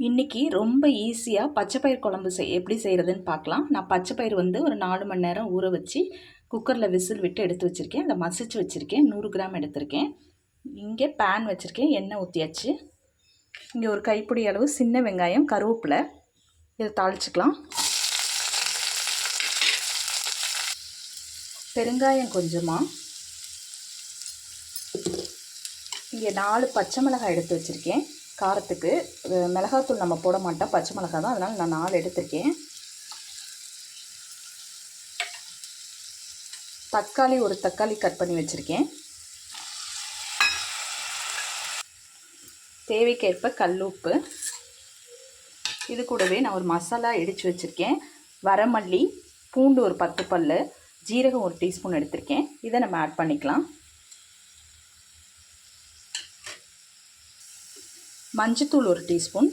இன்றைக்கி ரொம்ப ஈஸியாக பச்சைப்பயிர் குழம்பு எப்படி செய்கிறதுன்னு பார்க்கலாம். நான் பச்சைப்பயிர் ஒரு 4 மணி நேரம் ஊற வச்சு குக்கரில் விசில் விட்டு எடுத்து வச்சுருக்கேன். அதை மசிச்சு வச்சுருக்கேன். 100 கிராம் எடுத்திருக்கேன். இங்கே பேன் வச்சுருக்கேன். எண்ணெய் ஊற்றியாச்சு. இங்கே ஒரு கைப்பிடி அளவு சின்ன வெங்காயம், கருவேப்பிலை, இதை தாளிச்சுக்கலாம். பெருங்காயம் கொஞ்சமாக. இங்கே 4 பச்சை மிளகாய் எடுத்து வச்சுருக்கேன். காரத்துக்கு மிளகாத்தூள் நம்ம போட மாட்டோம், பச்சை மிளகாய் தான், அதனால் நான் 4 எடுத்திருக்கேன். தக்காளி, ஒரு தக்காளி கட் பண்ணி வச்சுருக்கேன். தேவைக்கேற்ப கல்லுப்பு. இது கூடவே நான் ஒரு மசாலா இடித்து வச்சுருக்கேன். வரமல்லி, பூண்டு ஒரு 10 பல், ஜீரகம் ஒரு டீஸ்பூன் எடுத்திருக்கேன். இதை நம்ம ஆட் பண்ணிக்கலாம். மஞ்சத்தூள் ஒரு டீஸ்பூன்.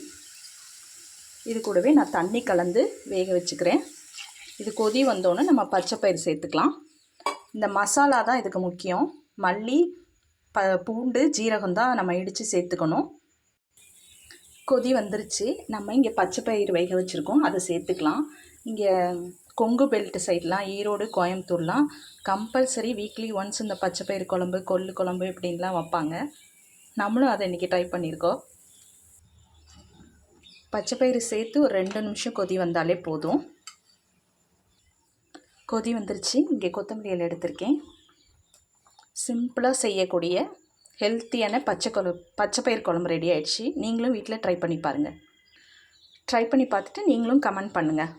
இது கூடவே நான் தண்ணி கலந்து வேக வச்சுக்கிறேன். இது கொதி வந்தோன்னே நம்ம பச்சைப்பயிறு சேர்த்துக்கலாம். இந்த மசாலா தான் இதுக்கு முக்கியம். மல்லி, பூண்டு, ஜீரகம் தான் நம்ம இடித்து சேர்த்துக்கணும். கொதி வந்துருச்சு. நம்ம இங்கே பச்சைப்பயிறு வேக வச்சுருக்கோம், அதை சேர்த்துக்கலாம். இங்கே கொங்கு பெல்ட் சைட்லாம், ஈரோடு, கோயம்புத்தூர்லாம் கம்பல்சரி வீக்லி ஒன்ஸ் இந்த பச்சைப்பயிறு குழம்பு, கொள்ளு குழம்பு இப்படின்லாம் வைப்பாங்க. நம்மளும் அதை இன்றைக்கி ட்ரை பண்ணியிருக்கோம். பச்சைப்பயிறு சேர்த்து ஒரு 2 நிமிஷம் கொதி வந்தாலே போதும். கொதி வந்துருச்சு. இங்கே கொத்தமல்லி இலை எடுத்திருக்கேன். சிம்பிளாக செய்யக்கூடிய ஹெல்த்தியான பச்சைப்பயிறு குழம்பு ரெடி ஆகிடுச்சு. நீங்களும் வீட்டில் ட்ரை பண்ணி பாருங்கள். ட்ரை பண்ணி பார்த்துட்டு நீங்களும் கமெண்ட் பண்ணுங்கள்.